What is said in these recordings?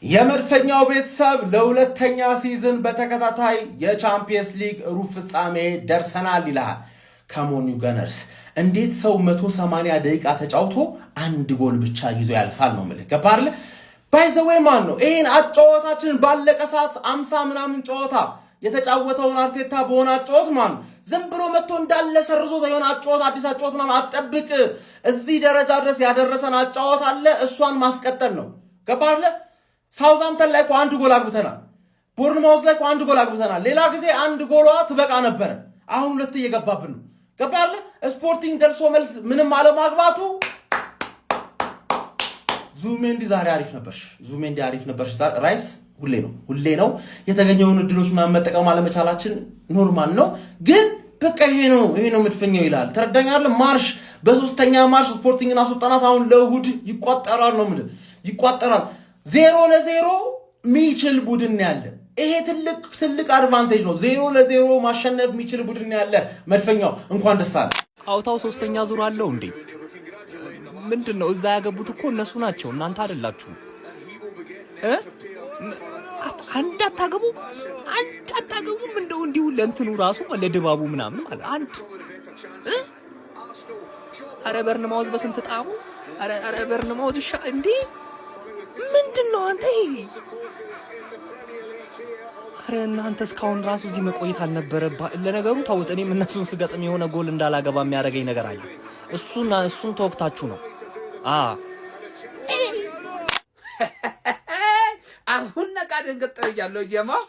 የመድፈኛው ቤተሰብ ለሁለተኛ ሲዝን በተከታታይ የቻምፒየንስ ሊግ ሩብ ፍጻሜ ደርሰናል ይላል። ከሞን ዩ ገነርስ እንዴት ሰው 180 ደቂቃ ተጫውቶ አንድ ጎል ብቻ ይዞ ያልፋል ነው ማለት ገባርለ ባይዘዌ ማን ነው ይሄን አጫዋታችን ባለቀ ሰዓት 50 ምናምን ጨዋታ የተጫወተውን አርቴታ በሆነ አጫዋት ማን ዝም ብሎ መጥቶ እንዳለ ሰርዞ የሆነ አጫዋት አዲስ አጫዋት ምናምን አጠብቅ እዚህ ደረጃ ድረስ ያደረሰን አጫዋት አለ እሷን ማስቀጠል ነው ገባርለ ሳውዛምተን ላይ አንድ ጎል አግብተናል ቦርንማውዝ ላይ አንድ ጎል አግብተናል ሌላ ጊዜ አንድ ጎሏ ትበቃ ነበር አሁን ሁለት እየገባብን ነው ገባርለ ስፖርቲንግ ደርሶ መልስ ምንም አለማግባቱ ዙሜንዲ ዛሬ አሪፍ ነበር ራይስ ሁሌ ነው የተገኘውን እድሎች ማመጠቀም አለመቻላችን ኖርማል ነው ግን በቃ ይሄ ነው መድፈኛው ይላል ተረዳኛለ ማርሽ በሶስተኛ ማርሽ ስፖርቲንግና ሱልጣናት አሁን ለእሁድ ይቋጠራል ነው ምድ ይቋጠራል 0-0 ሚችል ቡድን ያለ ይሄ ትልቅ አድቫንቴጅ ነው 0-0 ማሸነፍ ሚችል ቡድን ያለ መድፈኛው እንኳን ደስ አለ አውታው ሶስተኛ ዙር አለው እንዴ ምንድነው እዛ ያገቡት እኮ እነሱ ናቸው እናንተ አይደላችሁ አንድ አታገቡ እንደው እንዲሁ ለእንትኑ ራሱ ለድባቡ ምናምን ማለት አንድ አረ በርንማውዝ በስንት ጣሙ አረ በርንማውዝ እንዴ ምንድነው አንተ አረ እናንተ እስካሁን ራሱ እዚህ መቆየት አልነበረባ ለነገሩ ታውት እኔም እነሱን ስገጥም የሆነ ጎል እንዳላገባ የሚያደርገኝ ነገር አለ እሱን ተወክታችሁ ነው አሁን ነቃደን ገጠር ያለው ጀማው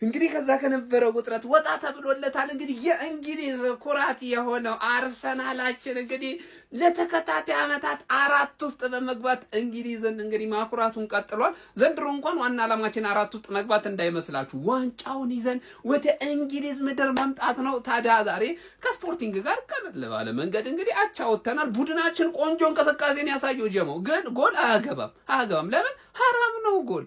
እንግዲህ ከዛ ከነበረው ውጥረት ወጣ ተብሎለታል እንግዲህ የእንግሊዝ ኩራት የሆነው አርሰናላችን እንግዲህ ለተከታታይ አመታት 4 ውስጥ በመግባት እንግሊዝን እንግዲህ ማኩራቱን ቀጥሏል ዘንድሮ እንኳን ዋና ዓላማችን 4 ውስጥ መግባት እንዳይመስላችሁ ዋንጫውን ይዘን ወደ እንግሊዝ ምድር መምጣት ነው ታዲያ ዛሬ ከስፖርቲንግ ጋር ቀለል ባለ መንገድ እንግዲህ አቻውተናል ቡድናችን ቆንጆ እንቅስቃሴን ያሳየው ጀማው ግን ጎል አያገባም ለምን حرام ነው ጎል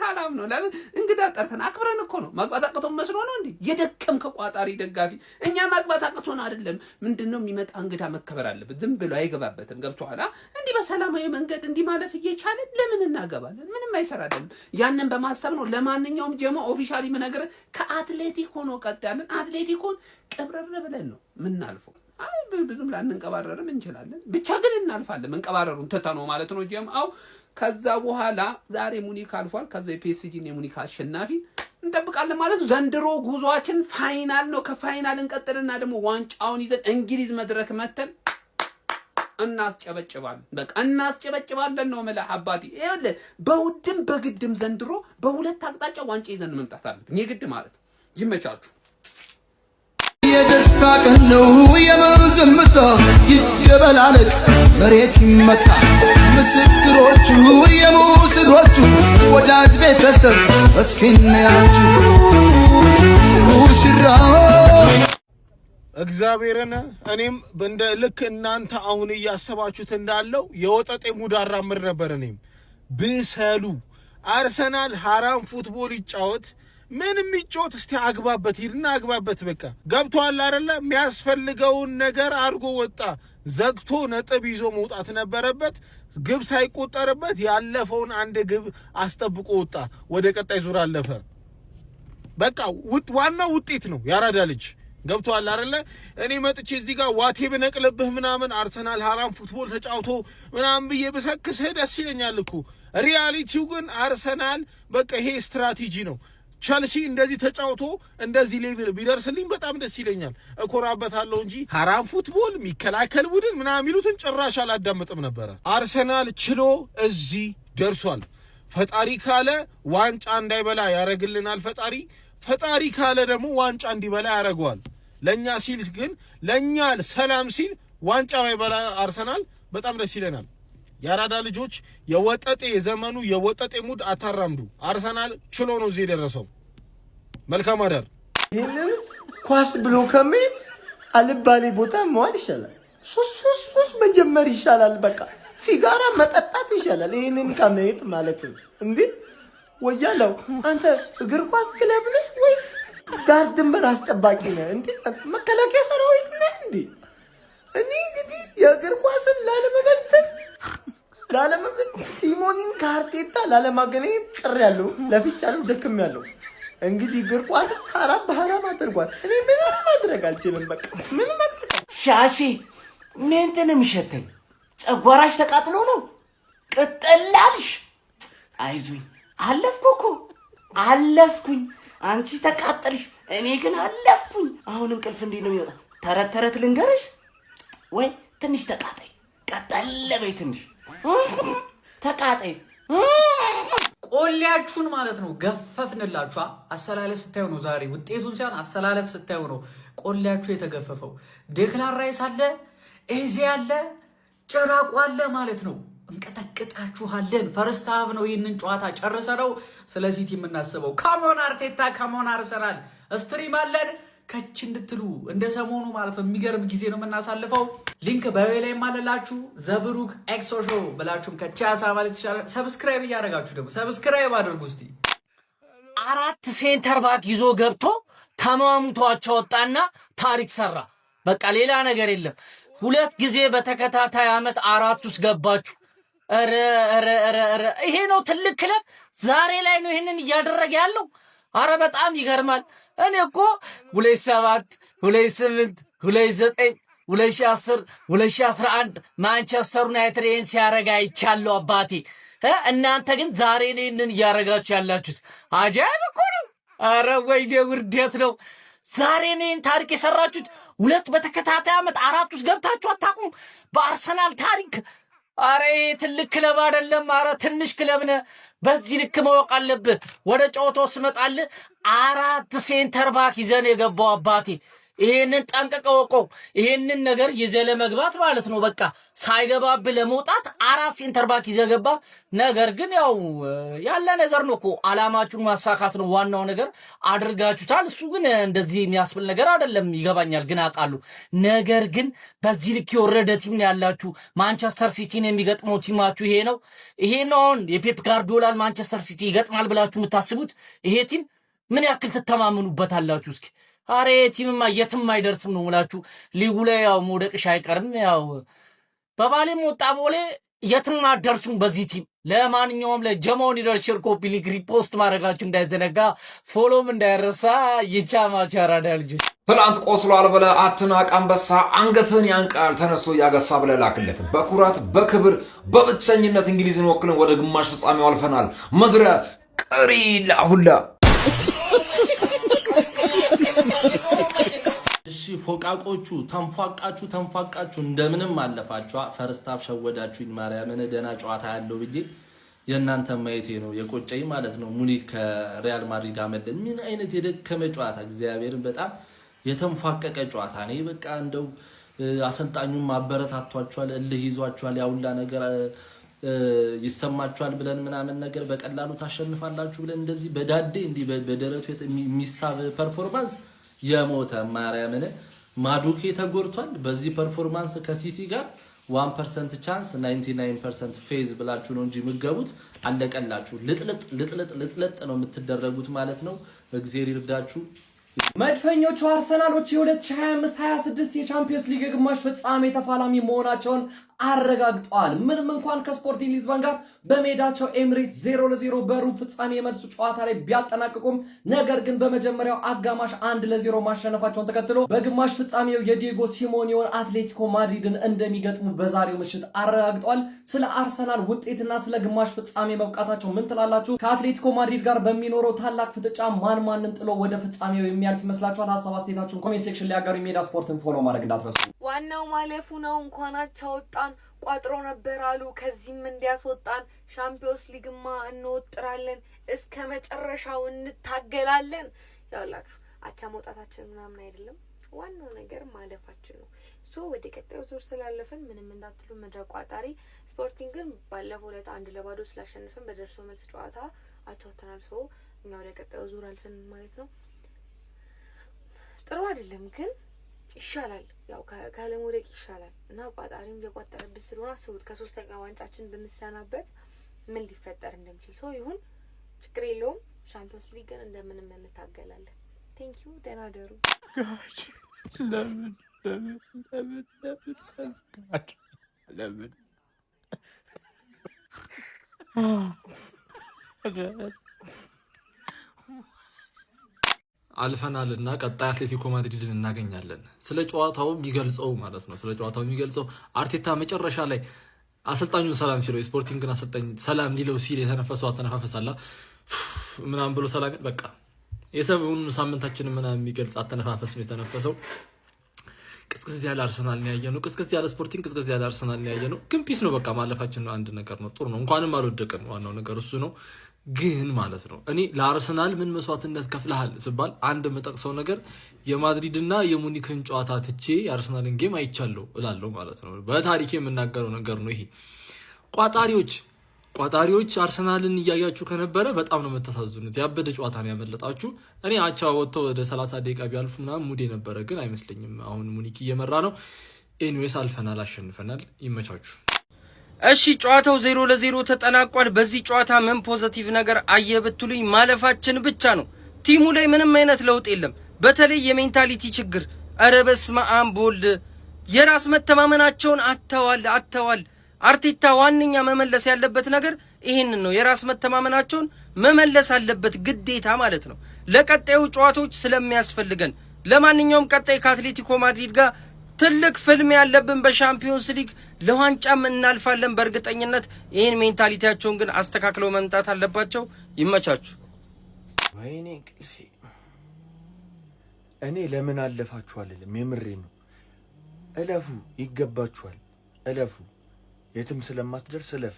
حرام ነው ለምን እንግዳ ጠርተን አክብረን እኮ ነው ማግባት አቅቶን መስሎ ነው እንዴ የደከም ከቋጣሪ ደጋፊ እኛ ማግባት አቅቶን አይደለም ምንድነው የሚመጣ እንግዳ መከበር አለበት ዝም ብሎ አይገባበትም ገብቷላ እንዴ በሰላማዊ መንገድ እንዲ ማለፍ እየቻለ ለምን እናገባለን ምንም አይሰራደም ያንን በማሰብ ነው ለማንኛውም ጀማ ኦፊሻሊ መነገር ከአትሌቲኮ ነው ቀጣለን አትሌቲኮን ቀብረር ብለን ነው ምናልፈው ብዙም ላንንቀባረርም እንችላለን ብቻ ግን እናልፋለን መንቀባረሩን ተታነው ማለት ነው ጀማው ከዛ በኋላ ዛሬ ሙኒክ አልፏል ከዛ የፒኤስጂ ነው ሙኒክ አሸናፊ እንጠብቃለን ማለት ነው ዘንድሮ ጉዟችን ፋይናል ነው ከፋይናል እንቀጥልና ደግሞ ዋንጫውን ይዘን እንግሊዝ መድረክ መተን እናስጨበጭባለን ነው ማለት አባቴ ይኸውልህ በውድም በግድም ዘንድሮ በሁለት አቅጣጫ ዋንጫ ይዘን መምጣት አለብን የግድ ማለት ይመቻችሁ የደስታ ቀን ነው የመዝምታ ይደበላለቅ መሬት ይመታ ምስክሮቹ የሙስሮቹ ወዳጅ ቤተሰብ እስኪናያችሁ ሙሽራው እግዚአብሔርን እኔም በእንደ ልክ እናንተ አሁን ያያሰባችሁት እንዳለው የወጠጤ ሙዳራ ምር ነበር እኔም ብሰሉ አርሰናል haram ፉትቦል ይጫወት ምንም ይጫወት እስቲ አግባበት በቃ ገብቷል አይደለ የሚያስፈልገውን ነገር አርጎ ወጣ ዘግቶ ነጥብ ይዞ መውጣት ነበረበት ግብ ሳይቆጠርበት ያለፈውን አንድ ግብ አስጠብቆ ወጣ ወደ ቀጣይ ዙር አለፈ በቃ ዋናው ውጤት ነው ያራዳ ልጅ ገብቷል አይደለ እኔ መጥቼ እዚህ ጋር ዋቴ በነቅለብህ ምናምን አርሰናል haram ፉትቦል ተጫውቶ ምናምን ብዬ በሰክስህ ደስ ይለኛል እኮ ሪያሊቲው ግን አርሰናል በቃ ይሄ ስትራቴጂ ነው ቸልሲ እንደዚህ ተጫውቶ እንደዚህ ሌቭል ቢደርስልኝ በጣም ደስ ይለኛል እኮራበታለሁ እንጂ haram ፉትቦል ሚከላከል ቡድን ምናምን ይሉትን ጭራሽ አላዳምጥም ነበር አርሰናል ችሎ እዚህ ደርሷል ፈጣሪ ካለ ዋንጫ እንዳይበላ ያረግልናል ፈጣሪ ካለ ደግሞ ዋንጫ እንዲበላ ያረጋዋል ለኛ ሲል ግን ለኛ ሰላም ሲል ዋንጫ ባይበላ አርሰናል በጣም ደስ ይለናል ያራዳ ልጆች የወጠጤ ዘመኑ የወጠጤ ሙድ አታራምዱ አርሰናል ችሎ ነው እዚህ ደረሰው መልካም አዳር ይሄንን ኳስ ብሎ ከመት አልባሌ ቦታ መዋል ይሻላል ሱስ መጀመር ይሻላል በቃ ሲጋራ መጠጣት ይሻላል ይሄንን ከመት ማለት ነው እንዴ ወያለው አንተ እግር ኳስ ክለብ ነህ ወይስ ዳር ድንበር አስጠባቂ ነህ እንዴ መከላከያ ሰራዊት ነህ እንዴ እኔ እንግዲህ የእግር ኳስን ላለመበተን ሲሞኒን ከአርቴታ ላለማገናኘት ጥር ያለው ለፍቻለሁ፣ ደክም ያለው እንግዲህ እግር ኳስ ሐራም በሐራም አድርጓት። እኔ ምንም ማድረግ አልችልም። በቃ ምንም ማድረግ ሻሺ ምንድን ነው የሚሸተኝ? ጨጓራሽ ተቃጥሎ ነው? ቅጥላልሽ? አይዞኝ አለፍኩኝ። አንቺ ተቃጠልሽ፣ እኔ ግን አለፍኩኝ። አሁን እንቅልፍ እንዴት ነው የሚወጣ? ተረት ልንገርሽ ወይ? ትንሽ ተቃጠይ፣ ቀጠለ በይ፣ ትንሽ ተቃጠይ። ቆሌያችሁን ማለት ነው ገፈፍንላችሁ። አሰላለፍ ስታዩ ነው ዛሬ ውጤቱን ሳይሆን አሰላለፍ ስታዩ ነው ቆሌያችሁ የተገፈፈው። ዴክላን ራይስ አለ፣ ኤዜ አለ፣ ጭራቁ አለ ማለት ነው። እንቀጠቅጣችኋለን። ፈርስት ሃፍ ነው ይህንን ጨዋታ ጨርሰ ነው ስለ ሲቲ የምናስበው። ካሞን አርቴታ፣ ካሞን አርሰናል። ስትሪም አለን ከች እንድትሉ እንደ ሰሞኑ ማለት ነው። የሚገርም ጊዜ ነው የምናሳልፈው። ሊንክ ባዮ ላይ ማለላችሁ ዘብሩክ ኤክሶ ሾው ብላችሁም ከቻሳ ማለት ይችላል። ሰብስክራይብ እያደረጋችሁ ደግሞ ሰብስክራይብ አድርጉ እስቲ። 4 ሴንተር ባክ ይዞ ገብቶ ተማሙቷቸው ወጣና ታሪክ ሰራ። በቃ ሌላ ነገር የለም። 2 ጊዜ በተከታታይ ዓመት 4 ውስጥ ገባችሁ። ኧረ ይሄ ነው ትልቅ ክለብ። ዛሬ ላይ ነው ይሄንን እያደረገ ያለው። አረ በጣም ይገርማል። እኔ እኮ 2007 2008 2009 2010 2011 ማንቸስተር ዩናይትድ ይሄን ሲያረጋ አይቻለሁ አባቴ። እናንተ ግን ዛሬ ነው ይሄንን እያረጋችሁ ያላችሁት። አጃይብ እኮ ነው። አረ ወይኔ ውርደት ነው። ዛሬ ነው ይሄን ታሪክ የሰራችሁት። 2 በተከታታይ ዓመት 4 ውስጥ ገብታችሁ አታውቁም በአርሰናል ታሪክ። አረ ትልቅ ክለብ አይደለም። አረ ትንሽ ክለብ ነህ። በዚህ ልክ ማወቅ አለብህ። ወደ ጨዋታው ስመጣልህ 4 ሴንተር ባክ ይዘን የገባው አባቴ። ይሄንን ጠንቅቀው ወቀው። ይሄንን ነገር ይዘህ ለመግባት ማለት ነው በቃ ሳይገባብህ ለመውጣት 4 ሴንተር ባክ ይዘህ ገባ። ነገር ግን ያው ያለ ነገር ነው እኮ አላማችሁን ማሳካት ነው ዋናው ነገር። አድርጋችሁታል። እሱ ግን እንደዚህ የሚያስብል ነገር አይደለም። ይገባኛል ግን አውቃለሁ። ነገር ግን በዚህ ልክ የወረደ ቲም ነው ያላችሁ። ማንቸስተር ሲቲን የሚገጥመው ቲማችሁ ይሄ ነው። ይሄ ነው አሁን የፔፕ ጋርዲዮላን ማንቸስተር ሲቲ ይገጥማል ብላችሁ የምታስቡት ይሄ ቲም ምን ያክል ትተማመኑበታላችሁ? እስኪ አሬ ቲምማ የትም አይደርስም ነው ሙላችሁ። ሊጉ ላይ ያው መውደቅሽ አይቀርም። ያው በባሌም ወጣ ቦሌ የትም አደርሱም በዚህ ቲም። ለማንኛውም ለጀማውን ሊደርሽር ኮፒ ሊንክ ሪፖስት ማድረጋችሁ እንዳይዘነጋ፣ ፎሎም እንዳይረሳ። ይቻማች አራዳ ልጆች። ትላንት ቆስሏል ብለህ አትናቅ። አንበሳ አንገትን ያንቃል ተነስቶ ያገሳ ብለህ ላክለት። በኩራት በክብር በብቸኝነት እንግሊዝን ወክለን ወደ ግማሽ ፍጻሜው አልፈናል። ምድረ ቀሪ ላሁላ እሺ ፎቃቆቹ ተንፏቃችሁ እንደምንም አለፋችሁ። ፈርስት ሃፍ ሸወዳችሁኝ። ማርያምን ደህና ጨዋታ ያለው ብዬ የእናንተ ማየቴ ነው የቆጨኝ ማለት ነው። ሙኒክ ከሪያል ማድሪድ አመለጠን። ምን አይነት የደከመ ጨዋታ፣ እግዚአብሔርን በጣም የተንፏቀቀ ጨዋታ ነው። በቃ እንደው አሰልጣኙም ማበረታቷቸዋል፣ እልህ ይዟቸዋል፣ ያውላ ነገር ይሰማቸዋል ብለን ምናምን ነገር በቀላሉ ታሸንፋላችሁ ብለን እንደዚህ በዳዴ እንዲህ በደረቱ የሚሳብ ፐርፎርማንስ የሞተ ማርያምን። ማዱኬ ተጎድቷል። በዚህ ፐርፎርማንስ ከሲቲ ጋር 1% ቻንስ 99% ፌዝ ብላችሁ ነው እንጂ የምትገቡት አለቀላችሁ። ልጥልጥ ነው የምትደረጉት ማለት ነው። እግዚአብሔር ይርዳችሁ። መድፈኞቹ አርሰናሎች የ2025-26 የቻምፒየንስ ሊግ ግማሽ ፍጻሜ ተፋላሚ መሆናቸውን አረጋግጠዋል። ምንም እንኳን ከስፖርቲንግ ሊዝበን ጋር በሜዳቸው ኤምሬትስ 0-0 በሩብ ፍጻሜ የመልሱ ጨዋታ ላይ ቢያጠናቅቁም ነገር ግን በመጀመሪያው አጋማሽ 1-0 ማሸነፋቸውን ተከትሎ በግማሽ ፍጻሜው የዲየጎ ሲሞኔውን አትሌቲኮ ማድሪድን እንደሚገጥሙ በዛሬው ምሽት አረጋግጠዋል። ስለ አርሰናል ውጤትና ስለ ግማሽ ፍጻሜ መብቃታቸው ምን ትላላችሁ? ከአትሌቲኮ ማድሪድ ጋር በሚኖረው ታላቅ ፍጥጫ ማንን ጥሎ ወደ ፍጻሜው የሚያልፍ ይመስላችኋል? ሀሳብ አስተያየታችሁን ኮሜንት ሴክሽን ላይ ያጋሩ። ሜዳ ስፖርትን ፎሎ ማድረግ እንዳትረሱ። ዋናው ማለፉ ነው። እንኳን አቻ ወጣን። ቋጥሮ ነበር አሉ። ከዚህም እንዲያስወጣን ሻምፒዮንስ ሊግማ እንወጥራለን፣ እስከ መጨረሻው እንታገላለን። ያውላችሁ አቻ መውጣታችን ምናምን አይደለም፣ ዋናው ነገር ማለፋችን ነው። ሶ ወደ ቀጣዩ ዙር ስላለፈን ምንም እንዳትሉ መድረክ ቋጣሪ። ስፖርቲንግን ባለፈው ዕለት 1-0 ስላሸነፈን በደርሶ መልስ ጨዋታ አቻውተናል። ሶ እኛ ወደ ቀጣዩ ዙር አልፈን ማለት ነው። ጥሩ አይደለም ግን ይሻላል፣ ያው ካለመውደቅ ይሻላል። እና ቋጣሪም እየቋጠረብን ስለሆነ አስቡት፣ ከ3ኛ ዋንጫችን ብንሰናበት ምን ሊፈጠር እንደሚችል። ሰው ይሁን ችግር የለውም። ሻምፒዮንስ ሊግን እንደምንም እንታገላለን። ቴንክ ዩ። ደህና ደሩ። ለምን አልፈናልና ቀጣይ አትሌቲኮ ማድሪድን እናገኛለን። ስለ ጨዋታው የሚገልጸው ማለት ነው። ስለ ጨዋታው የሚገልጸው አርቴታ መጨረሻ ላይ አሰልጣኙን ሰላም ሲለው የስፖርቲንግን አሰልጣኝ ሰላም ሊለው ሲል የተነፈሰው አተነፋፈሳላ ምናምን ብሎ ሰላም በቃ የሰሙን ሳምንታችን ምናምን የሚገልጽ አተነፋፈስ ነው የተነፈሰው። ቅዝቅዝ ያለ አርሰናል ነው ያየነው። ቅዝቅዝ ያለ ስፖርቲንግ፣ ቅዝቅዝ ያለ አርሰናል ነው ያየነው። ግን ፒስ ነው በቃ ማለፋችን ነው አንድ ነገር ነው። ጥሩ ነው። እንኳንም አልወደቅን። ዋናው ነገር እሱ ነው። ግን ማለት ነው እኔ ለአርሰናል ምን መስዋዕትነት ከፍለሃል ስባል አንድ የምጠቅሰው ነገር የማድሪድና የሙኒክን ጨዋታ ትቼ የአርሰናልን ጌም አይቻለሁ እላለሁ ማለት ነው። በታሪክ የምናገረው ነገር ነው ይሄ። ቋጣሪዎች አርሰናልን እያያችሁ ከነበረ በጣም ነው የምታሳዝኑት። ያበደ ጨዋታ ነው ያመለጣችሁ። እኔ አቻ ወጥተው ወደ 30 ደቂቃ ቢያልፉ ምናምን ሙዴ ነበረ፣ ግን አይመስለኝም። አሁን ሙኒክ እየመራ ነው። ኤኒዌይስ አልፈናል፣ አሸንፈናል። ይመቻችሁ። እሺ ጨዋታው 0-0 ተጠናቋል። በዚህ ጨዋታ ምን ፖዚቲቭ ነገር አየ ብትሉኝ ማለፋችን ብቻ ነው። ቲሙ ላይ ምንም አይነት ለውጥ የለም። በተለይ የሜንታሊቲ ችግር። ኧረ በስመ አብ ወልድ፣ የራስ መተማመናቸውን አጥተዋል። አርቴታ ዋነኛ መመለስ ያለበት ነገር ይሄንን ነው። የራስ መተማመናቸውን መመለስ አለበት ግዴታ ማለት ነው፣ ለቀጣዩ ጨዋታዎች ስለሚያስፈልገን። ለማንኛውም ቀጣይ ከአትሌቲኮ ማድሪድ ጋር ትልቅ ፍልም ያለብን በሻምፒዮንስ ሊግ ለዋንጫም እናልፋለን በእርግጠኝነት። ይህን ሜንታሊቲያቸውን ግን አስተካክለው መምጣት አለባቸው። ይመቻችሁ። ወይኔ ቅልፌ፣ እኔ ለምን አለፋችሁ አልልም። የምሬ ነው። እለፉ፣ ይገባችኋል። እለፉ፣ የትም ስለማትደርስ እለፍ።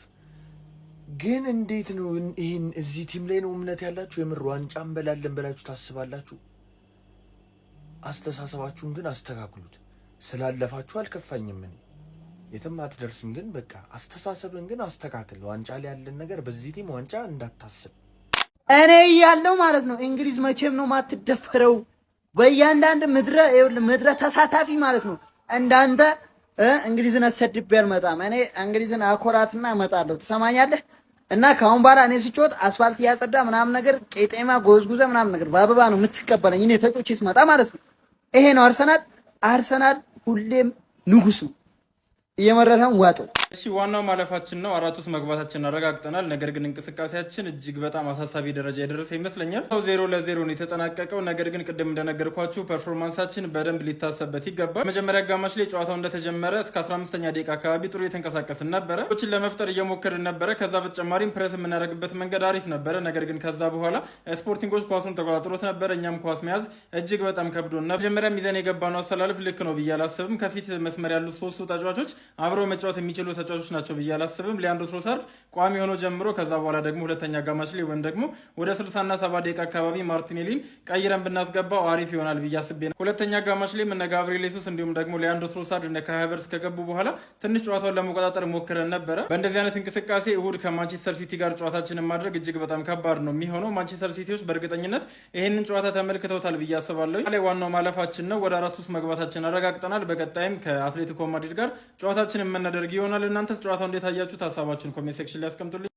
ግን እንዴት ነው ይህን እዚህ ቲም ላይ ነው እምነት ያላችሁ? የምር ዋንጫ እንበላለን ብላችሁ ታስባላችሁ? አስተሳሰባችሁን ግን አስተካክሉት። ስላለፋችሁ አልከፋኝም። እኔ የትም አትደርስም፣ ግን በቃ አስተሳሰብን ግን አስተካክል። ዋንጫ ላይ ያለን ነገር በዚህ ቲም ዋንጫ እንዳታስብ። እኔ እያለው ማለት ነው እንግሊዝ መቼም ነው ማትደፈረው። በእያንዳንድ ምድረ ተሳታፊ ማለት ነው እንዳንተ እንግሊዝን አሰድቤ አልመጣም። እኔ እንግሊዝን አኮራትና እመጣለሁ። ትሰማኛለህ? እና ካሁን በኋላ እኔ ስጮት አስፋልት እያጸዳ ምናምን ነገር ቄጤማ ጎዝጉዘ ምናምን ነገር በአበባ ነው የምትቀበለኝ እኔ ተጮቼ ስመጣ ማለት ነው። ይሄ ነው አርሰናል ሁሌም ንጉስ ነው። እየመረረም ዋጠው። እሺ ዋናው ማለፋችን ነው። አራት ውስጥ መግባታችንን አረጋግጠናል። ነገር ግን እንቅስቃሴያችን እጅግ በጣም አሳሳቢ ደረጃ የደረሰ ይመስለኛል። 0-0 ነው የተጠናቀቀው። ነገር ግን ቅድም እንደነገርኳችሁ ፐርፎርማንሳችን በደንብ ሊታሰበት ይገባል። መጀመሪያ አጋማሽ ላይ ጨዋታው እንደተጀመረ እስከ 15ኛ ደቂቃ አካባቢ ጥሩ የተንቀሳቀስን ነበረ። ችን ለመፍጠር እየሞከርን ነበረ። ከዛ በተጨማሪም ፕሬስ የምናደርግበት መንገድ አሪፍ ነበረ። ነገር ግን ከዛ በኋላ ስፖርቲንጎች ኳሱን ተቆጣጥሮት ነበረ። እኛም ኳስ መያዝ እጅግ በጣም ከብዶና መጀመሪያ ሚዛን የገባነው አሰላለፍ ልክ ነው ብዬ አላስብም። ከፊት መስመር ያሉት ሶስቱ ተጫዋቾች አብረው መጫወት የሚችሉ ተጫዋቾች ናቸው ብዬ አላስብም። ሊያንድሮ ትሮሳርድ ቋሚ ሆኖ ጀምሮ ከዛ በኋላ ደግሞ ሁለተኛ አጋማሽ ላይ ወይም ደግሞ ወደ 60 እና 70 ደቂቃ አካባቢ ማርቲኔሊን ቀይረን ብናስገባው አሪፍ ይሆናል ብዬ አስቤ ነው። ሁለተኛ አጋማሽ ላይ እነ ጋብሪኤል ሱስ እንዲሁም ደግሞ ሊያንድሮ ትሮሳርድ እነ ካይ ሃቨርትዝ ከገቡ በኋላ ትንሽ ጨዋታውን ለመቆጣጠር ሞክረን ነበረ። በእንደዚህ አይነት እንቅስቃሴ እሁድ ከማንቸስተር ሲቲ ጋር ጨዋታችንን ማድረግ እጅግ በጣም ከባድ ነው የሚሆነው። ማንቸስተር ሲቲዎች በእርግጠኝነት ይህንን ጨዋታ ተመልክተውታል ብዬ አስባለሁ። ላይ ዋናው ማለፋችን ነው። ወደ አራት ውስጥ መግባታችን አረጋግጠናል። በቀጣይም ከአትሌቲኮ ማድሪድ ጋር ጨዋታችንን የምናደርግ ይሆናል። እናንተስ ጨዋታው እንዴት አያችሁት? ሀሳባችሁን ኮሜንት ሴክሽን ላይ አስቀምጡልኝ።